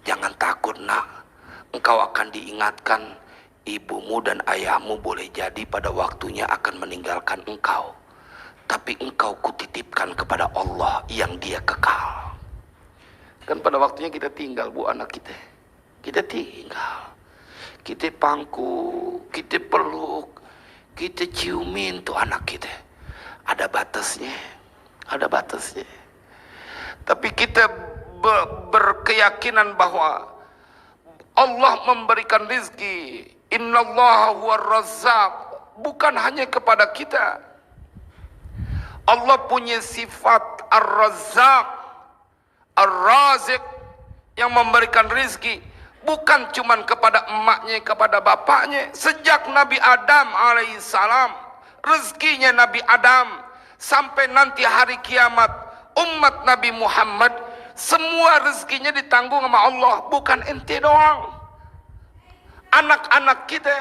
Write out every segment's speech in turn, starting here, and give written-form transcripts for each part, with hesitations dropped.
Jangan takut nak, engkau akan diingatkan. Ibumu dan ayahmu boleh jadi pada waktunya akan meninggalkan engkau, tapi engkau kutitipkan kepada Allah yang Dia kekal. Kan pada waktunya kita tinggal bu anak kita. Kita tinggal, kita pangku, kita peluk, kita ciumin tuh anak kita. Ada batasnya, ada batasnya. Tapi kita berkeyakinan bahwa Allah memberikan rizki. Innallaha huwar razzaq. Bukan hanya kepada kita. Allah punya sifat ar-razzaq, ar-raziq, yang memberikan rizki. Bukan cuma kepada emaknya, kepada bapaknya. Sejak Nabi Adam alaihissalam, rezekinya Nabi Adam, sampai nanti hari kiamat, umat Nabi Muhammad, semua rezekinya ditanggung sama Allah. Bukan ente doang. Anak-anak kita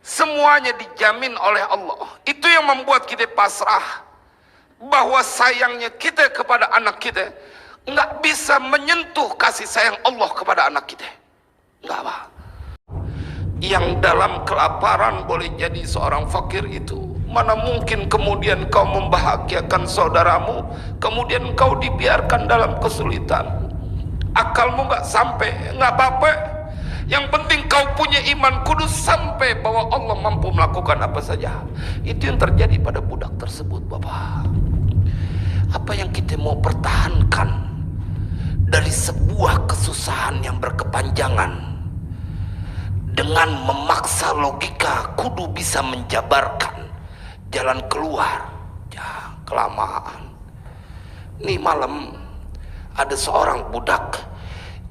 semuanya dijamin oleh Allah. Itu yang membuat kita pasrah, bahwa sayangnya kita kepada anak kita nggak bisa menyentuh kasih sayang Allah kepada anak kita. Nggak apa. Yang dalam kelaparan boleh jadi seorang fakir itu, mana mungkin kemudian kau membahagiakan saudaramu, kemudian kau dibiarkan dalam kesulitan. Akalmu nggak sampai, nggak apa-apa. Yang penting kau punya iman kudus sampai bahwa Allah mampu melakukan apa saja. Itu yang terjadi pada budak tersebut, Bapak. Apa yang kita mau pertahankan dari sebuah kesusahan yang berkepanjangan, dengan memaksa logika kudu bisa menjabarkan jalan keluar. Ya, kelamaan. Nih malam ada seorang budak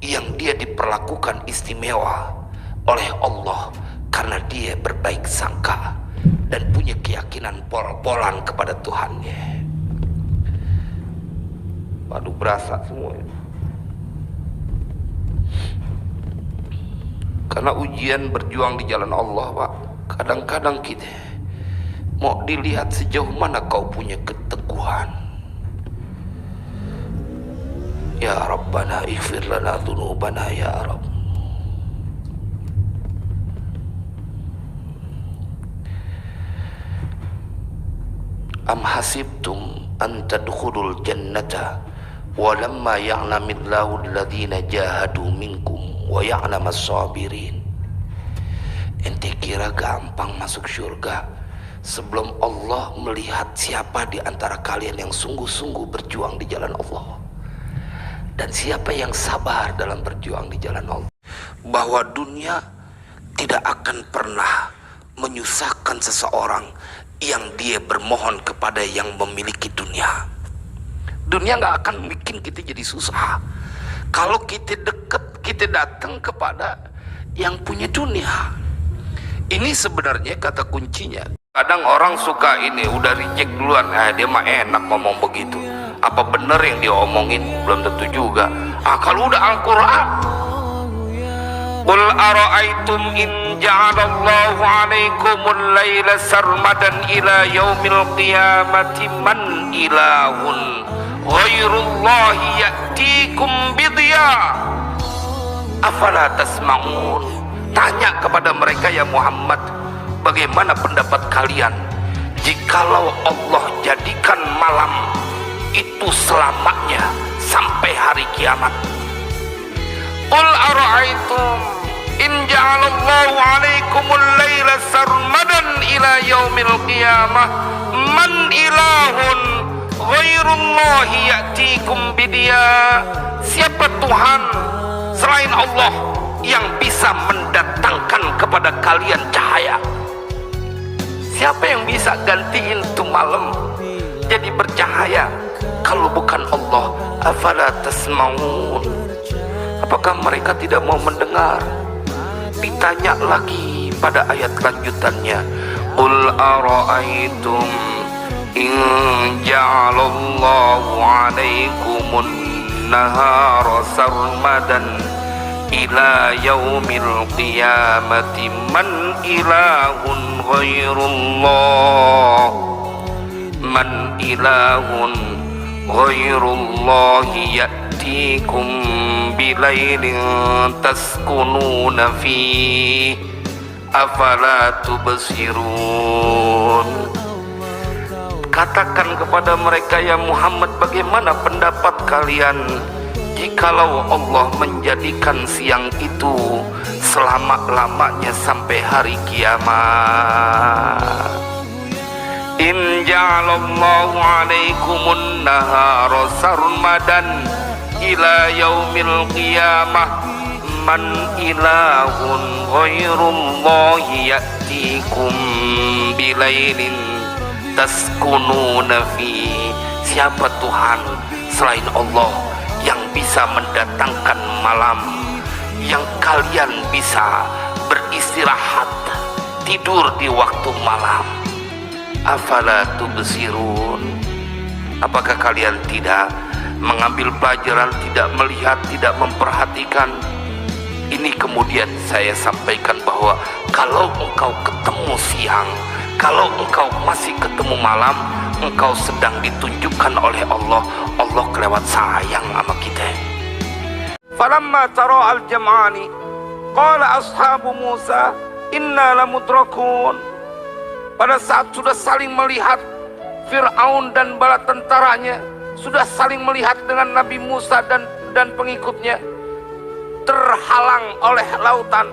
yang dia diperlakukan istimewa oleh Allah karena dia berbaik sangka dan punya keyakinan pol-polan kepada Tuhannya. Waduh, berasa semua. Karena ujian berjuang di jalan Allah, Pak. Kadang-kadang kita mau dilihat sejauh mana kau punya keteguhan. Ya Rabbana ighfir lana dzunubana ya Rabb. Am hasibtum an tadkhulul jannata wa lamma ya'lamillahu alladhina jahadu minkum wa ya'lamas sabirin. Ente kira gampang masuk surga sebelum Allah melihat siapa di antara kalian yang sungguh-sungguh berjuang di jalan Allah, dan siapa yang sabar dalam berjuang di jalan Allah. Bahwa dunia tidak akan pernah menyusahkan seseorang yang dia bermohon kepada yang memiliki dunia. Dunia nggak akan bikin kita jadi susah. Kalau kita dekat, kita datang kepada yang punya dunia. Ini sebenarnya kata kuncinya. Kadang orang suka ini, udah reject duluan. Dia mah enak ngomong begitu. Apa benar yang dia omongin? Belum tentu juga. Kalau udah Al-Quran, qul ara'aytum in ja'alallahu 'alaikumul laila sarmadan ila yaumil qiyamati man ilahun ghairullahi ya'tikum bidya afala tasma'un. Tanya kepada mereka ya Muhammad, bagaimana pendapat kalian jikalau Allah jadikan malam itu selamanya sampai hari kiamat? Qul ara'aytum in ja'alallahu 'alaikumul laila sarmadan ila yaumil qiyamah man ilahun ghairullahi ya'tikum bidya. Siapa Tuhan selain Allah yang bisa mendatangkan kepada kalian cahaya? Siapa yang bisa gantiin tuh malam jadi bercahaya kalau bukan Allah? Afala tasma'un. Apakah mereka tidak mau mendengar? Ditanya lagi pada ayat lanjutannya, qul ara'aytum in ja'alallahu 'alaikumun nahara sarmadan ila yaumil qiyamati man ilahun ghairullah man ilahun ghairullahi يأتيكم بليل تسكنون فيه أفلا تبصرون. Katakan kepada mereka ya Muhammad, bagaimana pendapat kalian jikalau Allah menjadikan siang itu selama-lamanya sampai hari kiamat. In ja'alallahu alaikumun nahara sarmadan ila yaumil qiyamah man ilahun ghairullahi ya'tikum bilailin taskununa fi. Siapa Tuhan selain Allah yang bisa mendatangkan malam yang kalian bisa beristirahat, tidur di waktu malam? Afala tubsirun. Apakah kalian tidak mengambil pelajaran, tidak melihat, tidak memperhatikan? Ini kemudian saya sampaikan bahwa kalau engkau ketemu siang, kalau engkau masih ketemu malam, engkau sedang ditunjukkan oleh Allah. Allah kelewat sayang sama kita. Falamma tara al-jam'ani qala ashabu Musa inna lamudrakun. Pada saat sudah saling melihat, Fir'aun dan bala tentaranya sudah saling melihat dengan Nabi Musa dan pengikutnya terhalang oleh lautan,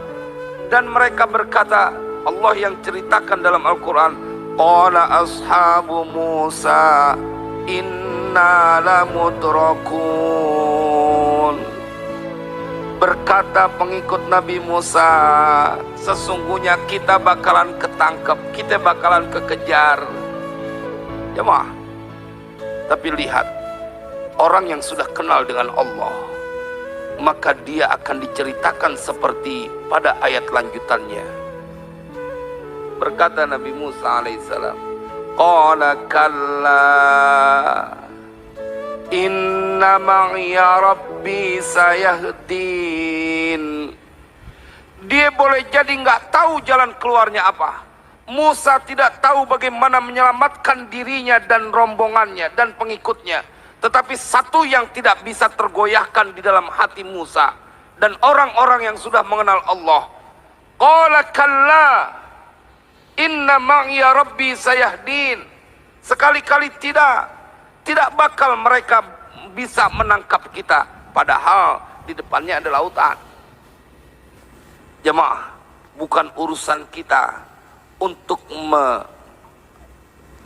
dan mereka berkata, Allah yang ceritakan dalam Al-Quran, qala ashabu Musa inna lamudrakun. Berkata pengikut Nabi Musa, sesungguhnya kita bakalan ketangkep, kita bakalan kekejar. Jemaah, tapi lihat, orang yang sudah kenal dengan Allah, maka dia akan diceritakan seperti pada ayat lanjutannya. Berkata Nabi Musa alaihissalam, qala kalla inna ma'iya rabbi sayahdin. Dia boleh jadi nggak tahu jalan keluarnya apa. Musa tidak tahu bagaimana menyelamatkan dirinya dan rombongannya dan pengikutnya. Tetapi satu yang tidak bisa tergoyahkan di dalam hati Musa dan orang-orang yang sudah mengenal Allah, qala kalla inna ma'iya rabbi sayahdin. Sekali-kali tidak bakal mereka bisa menangkap kita, padahal di depannya ada lautan. Jemaah, bukan urusan kita untuk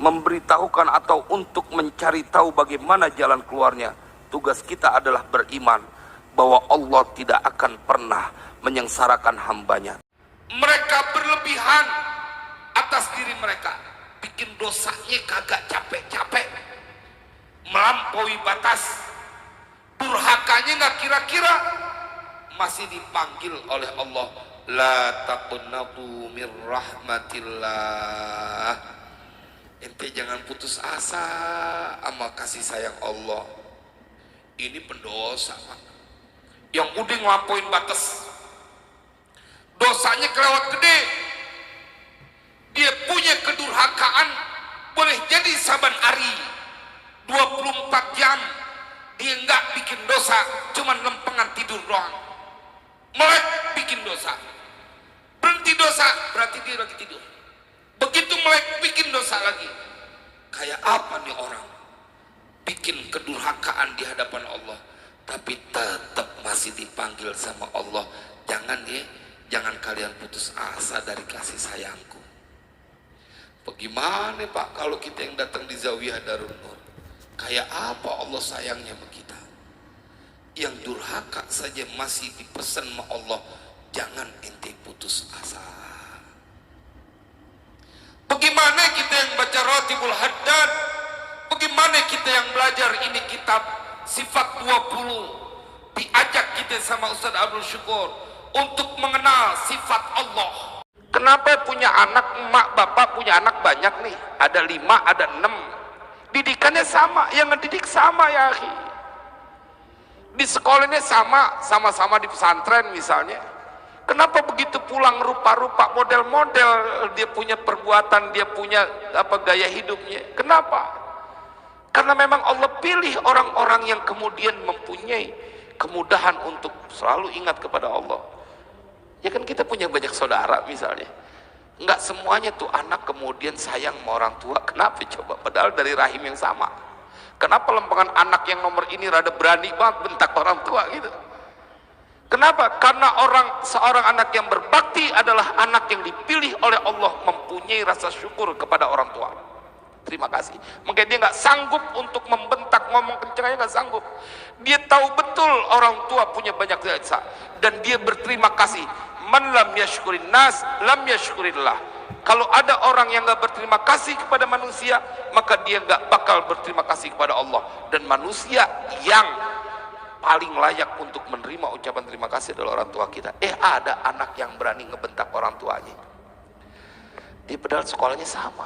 memberitahukan atau untuk mencari tahu bagaimana jalan keluarnya. Tugas kita adalah beriman bahwa Allah tidak akan pernah menyengsarakan hambanya. Mereka berlebihan atas diri mereka, bikin dosanya kagak capek-capek, melampaui batas, durhakanya nggak kira-kira, masih dipanggil oleh Allah, la taqnatu mir rahmatillah. Ente jangan putus asa sama kasih sayang Allah. Ini pendosa, Pak, yang udah ngelampaui batas, dosanya kelewat gede, dia punya kedurhakaan, boleh jadi saban hari 24 jam dia nggak bikin dosa, cuman lempengan tidur doang. Melek bikin dosa, berhenti dosa berarti dia lagi tidur. Begitu melek bikin dosa lagi. Kayak apa nih orang bikin kedurhakaan di hadapan Allah, tapi tetap masih dipanggil sama Allah. Jangan kalian putus asa dari kasih sayangku. Bagaimana Pak kalau kita yang datang di Zawiyah Darun Nur, kayak apa Allah sayangnya sama kita? Yang durhaka saja masih dipesan sama Allah, jangan ente putus asa. Bagaimana kita yang baca Ratibul Haddad, bagaimana kita yang belajar ini kitab Sifat 20, diajak kita sama Ustaz Abdul Syukur untuk mengenal sifat Allah. Kenapa punya anak, emak bapak punya anak banyak nih, ada 5, ada 6, didikannya sama, yang ngedidik sama ya akhi. Di sekolahnya sama-sama di pesantren misalnya. Kenapa begitu pulang rupa-rupa, model-model dia punya perbuatan, dia punya gaya hidupnya? Kenapa? Karena memang Allah pilih orang-orang yang kemudian mempunyai kemudahan untuk selalu ingat kepada Allah. Ya kan kita punya banyak saudara misalnya, nggak semuanya tuh anak kemudian sayang sama orang tua. Kenapa coba? Padahal dari rahim yang sama. Kenapa lempengan anak yang nomor ini rada berani banget bentak orang tua gitu? Kenapa? Karena seorang anak yang berbakti adalah anak yang dipilih oleh Allah, mempunyai rasa syukur kepada orang tua. Terima kasih. Mungkin dia nggak sanggup untuk membentak, ngomong kencang aja nggak sanggup. Dia tahu betul orang tua punya banyak jasa dan dia berterima kasih. Man lam yashkurin nas, lam yashkurillah. Kalau ada orang yang nggak berterima kasih kepada manusia, maka dia nggak bakal berterima kasih kepada Allah. Dan manusia yang paling layak untuk menerima ucapan terima kasih adalah orang tua kita. Ada anak yang berani ngebentak orang tuanya. Dia padahal sekolahnya sama.